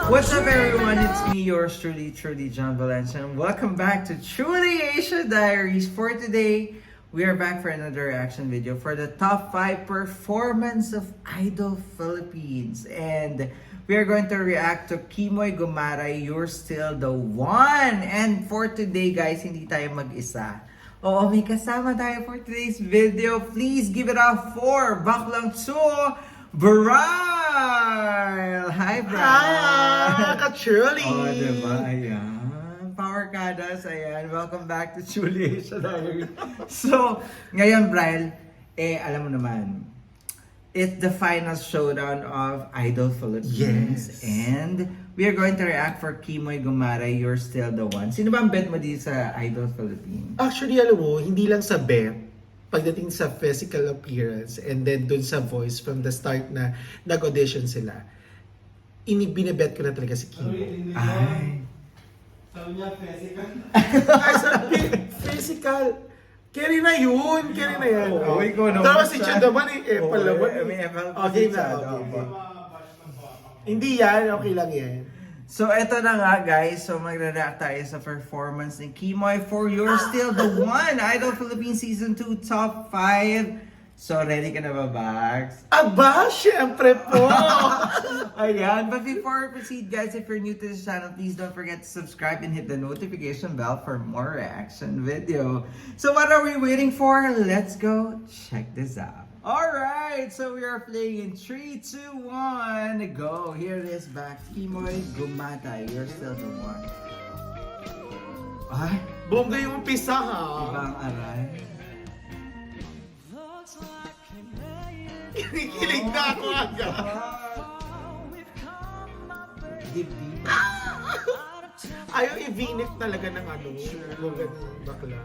What's up, everyone? It's me, yours truly, John Valencia, and welcome back to Truly Asia Diaries. For today, we are back for another reaction video for the top 5 performance of Idol Philippines. And we are going to react to Kimoy Gumaray, You're Still the One. And for today, guys, hindi tayo mag-isa. Oo, may kasama tayo for today's video. Please give it up for Baklang Tsuo Baral! Hi, Bral! Hi, ka-Truly! Oh, diba? Ayan. Power Kadas, ayan. Welcome back to Truly Asia Diary. So, ngayon, Bral, alam mo naman, it's the final showdown of Idol Philippines. Yes. And we are going to react for Kimoy Gumaray, You're Still the One. Sino ba ang bet mo dito sa Idol Philippines? Actually, alam mo, hindi lang sa bet, pagdating sa physical appearance and then dun sa voice from the start na nag-audition sila, binibet ko na talaga si Kimo. Ay. Sabi niya, physical. Ay, sabi, physical. Carry na yun, carry na yan. Oo, ikaw naman Tapos si siya. Chad naman palaban may FL pa Okay si na, Chad, okay. opo. Hindi yan, okay lang yan. So, eto na nga, guys. So, magre-react tayo sa performance ni Kimoy for You're Still the One, Idol Philippines Season 2 Top 5. So, ready ka na ba, Bags? Aba, syempre po! Ayan. But before we proceed, guys, if you're new to this channel, please don't forget to subscribe and hit the notification bell for more reaction video. So, what are we waiting for? Let's go check this out. Alright, so we are playing in 3, 2, 1, go. Here it is back. Kimoy Gumaray, You're Still the One. Ay, Bongga yung umpisa ha. ibang aray. Kinikilig na ako agad. Dibdib. Ayaw i-v-neck talaga ng ano, ng bakla.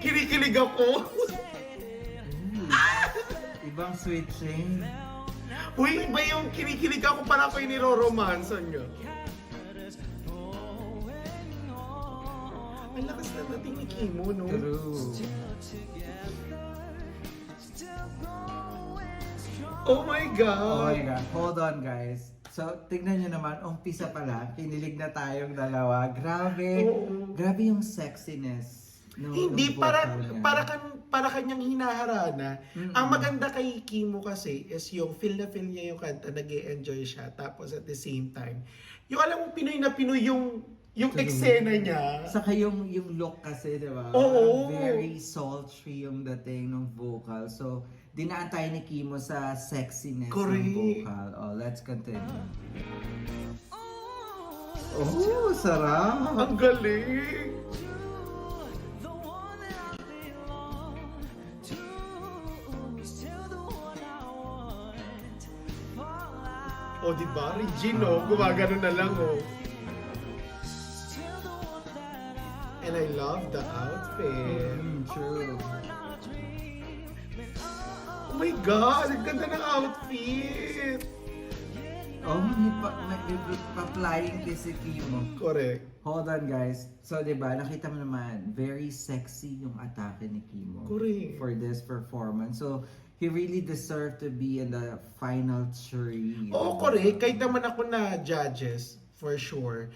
Kinikilig ako. Ibang switching. Uy, iba yung kinikilig ako para ako yung niroromansan niya. Ang lakas na dating ni Kimo, no? True. Oh my Oh God! my God. Hold on, guys. So, tignan nyo naman, umpisa pa lang, kinilig na tayong dalawa. Grabe. Oo. Grabe yung sexiness. Hindi, para kanyang hinaharana. Ang maganda kay Kimo kasi is yung feel na feel niya yung kanta, nag-e-enjoy siya. Tapos at the same time, yung alam mo, Pinoy na Pinoy yung eksena niya. Saka yung look kasi, di ba? Oo. Very sultry yung dating ng vocal. So, dinaan tayo ni Kimo sa sexiness Correct. ng vocal. Oh, let's continue. Oh, sarap! Ang galing! O, diba? Regine, gumagano na lang, oh. And I love the outfit. True. Oh my God! Ang ganda ng outfit! Oh, may pa-flying kiss si Kimo. Correct. Hold on, guys. So, di ba, nakita mo naman, very sexy yung atake ni Kimo. Correct. For this performance. So, he really deserved to be in the final jury. Oo, correct. Kahit naman ako na judges, for sure,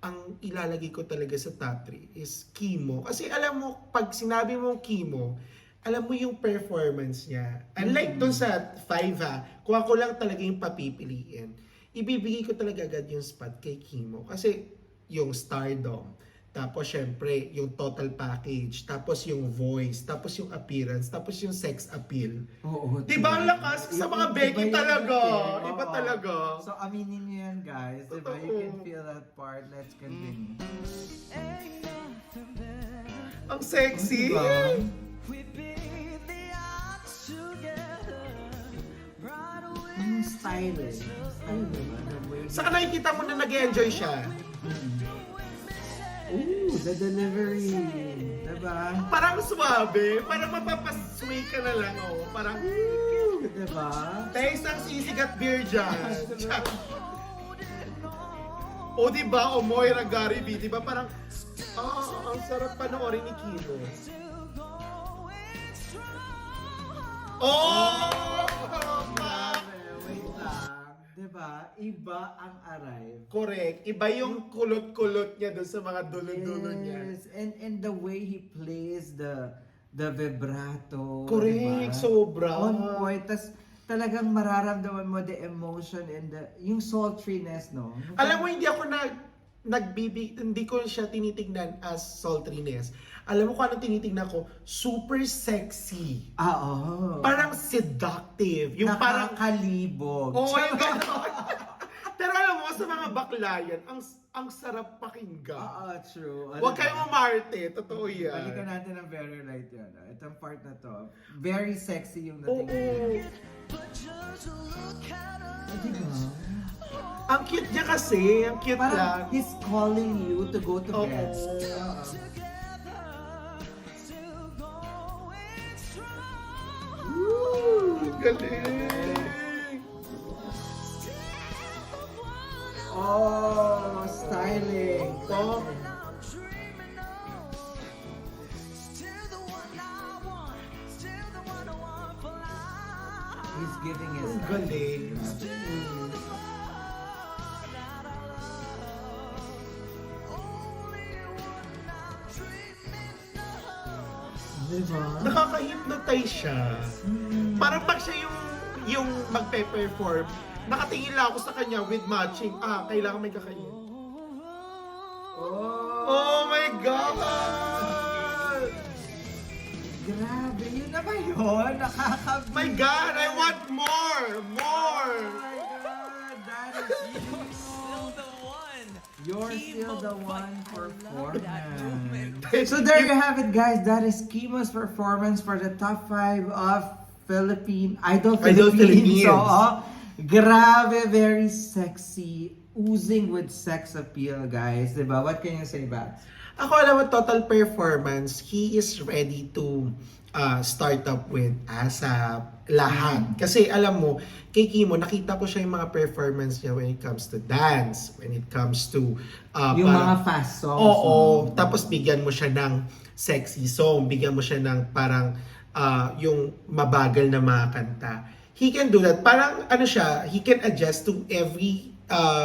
ang ilalagay ko talaga sa top 3 is Kimo. Kasi alam mo, pag sinabi mo Kimo, alam mo yung performance niya. Unlike dun sa 5 ha, kung ako lang talaga yung papipiliin, ibibigay ko talaga agad yung spot kay Kimo. Kasi yung stardom, tapos syempre yung total package, tapos yung voice, tapos yung appearance, tapos yung sex appeal. Oo. Di ba ang lakas sa mga Becky Iba yun talaga? eh. Iba Oo. talaga. So, aminin nyo yan, guys. Di ba? You Totoo. can feel that part. Let's continue. Ang sexy! Diba? Yung stylish. Style, diba? Saka nakikita mo na nag-enjoy siya. Ooh, the delivery. Diba? Parang suwabe, parang mapapasway ka na lang, oh. Parang, Ooh, diba? tayo isang sisig at beer dyan. O diba, o Moira Gary B, diba parang, ang sarap panoorin ni Kimo. Oh! Wait lang. ba? Iba ang arrive. Correct. Iba yung kulot-kulot niya doon sa mga dulo-dulo niya. Yes, and the way he plays the vibrato. Correct, diba? sobra. On point. Tas talagang mararamdaman mo the emotion and yung sultriness, no? Alam mo, hindi ko siya tinitignan as sultriness. Alam mo kung anong tinitignan ko? Super sexy. Oo. Parang seductive. Yung parang... Nakakalibog. Oh my God! Pero alam mo, sa mga baklayan, ang sarap pakinggan. Oo, true. Huwag kayong umarte. Totoo yan. Balikan natin ang very right yan. Itong part na to. Very sexy yung Oo. dating. Diba? Ang cute niya kasi. Ang cute lang. Parang he's calling you to go to Oo. bed. Woo! Galing! Oh, styling. Oh. He's giving his Ang galing. Diba? Nakaka-hypnotize siya. Parang pag siya yung magpe-perform, nakatingin lang ako sa kanya with matching. Kailangan may kakain. Oh my God! Grabe, yun na ba yun? Nakakabig. My God, I want more! More! Oh my God, that is Still the one. You're still the one performance. So So there you have it, guys. That is Kimo's performance for the top 5 of Idol Philippines. Philippines. So, grabe, very sexy, oozing with sex appeal, guys. Diba? What can you say, Babs? Ako alam mo, total performance, he is ready to start up with ASAP, lahat. Kasi alam mo, kay Kimo, nakita ko siya yung mga performance niya when it comes to dance, when it comes to... Yung mga fast songs. Oo. Tapos bigyan mo siya ng sexy song, bigyan mo siya ng parang yung mabagal na mga kanta. He can do that. Parang ano siya, he can adjust to every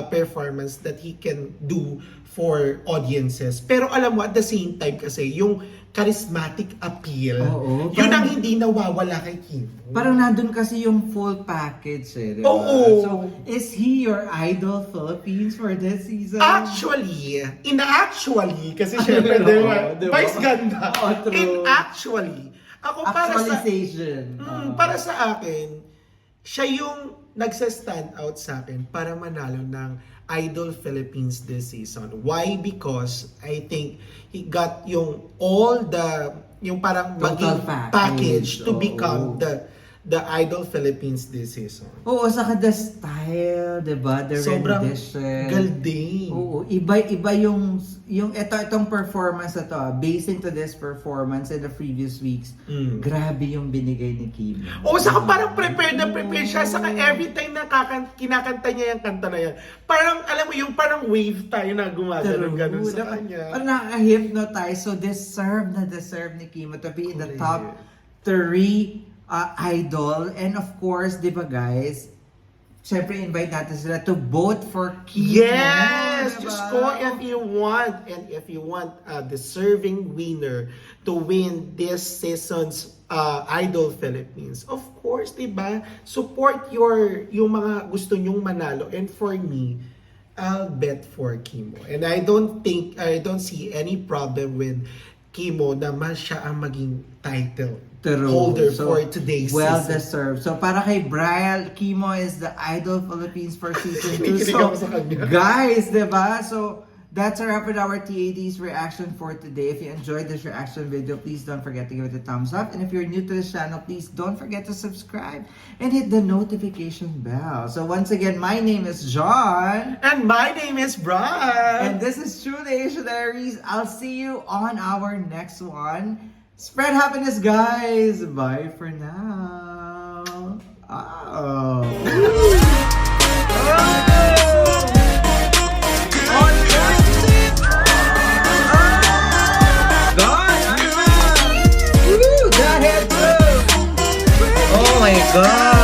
performance that he can do for audiences. Pero alam mo, at the same time kasi, yung charismatic appeal, Oo, yun parang- ang hindi nawawala kay Kimo. Parang nandun kasi yung full package eh, diba? Oo. So, is he your Idol Philippines for this season? Actually, kasi syempre, Oo, diba? diba? Vice ganda. Oo, true. Ako Actualization. para sa akin, siya yung nagsa-stand out sa akin para manalo ng Idol Philippines this season. Why? Because I think he got yung parang Total maging package. package to Oo. become the Idol Philippines this season. Oo, saka the style, diba? The Sobrang rendition. galding. Oo, iba yung itong performance na to, basing to this performance in the previous weeks, grabe yung binigay ni Kim. O, saka parang prepared siya. Saka every time na kinakanta niya yung kanta na yan, parang, alam mo, yung parang wave tayo na gumagano-ganon sa kanya. Parang nakaka-hypnotize. So, deserve ni Kim to be in the top 3 idol. And of course, di ba guys, syempre invite natin sila to vote for Kim. Yes! Diba? Just go if you want a deserving winner to win this season's Idol Philippines. Of course, di ba? Support yung mga gusto nyong manalo. And for me, I'll bet for Kimo. And I don't see any problem with Kimo na siya ang maging title holder for today's well season. deserved. So para kay Brian, Kimo is the Idol Philippines for season 2. Kinikilig ako sa kanya. Guys, diba? So that's a wrap with our TAD's reaction for today. If you enjoyed this reaction video, please don't forget to give it a thumbs up. And if you're new to this channel, please don't forget to subscribe and hit the notification bell. So once again, my name is John. And my name is Brian. And this is True the Asia Diaries. I'll see you on our next one. Spread happiness, guys. Bye for now. Oh. Oh my God!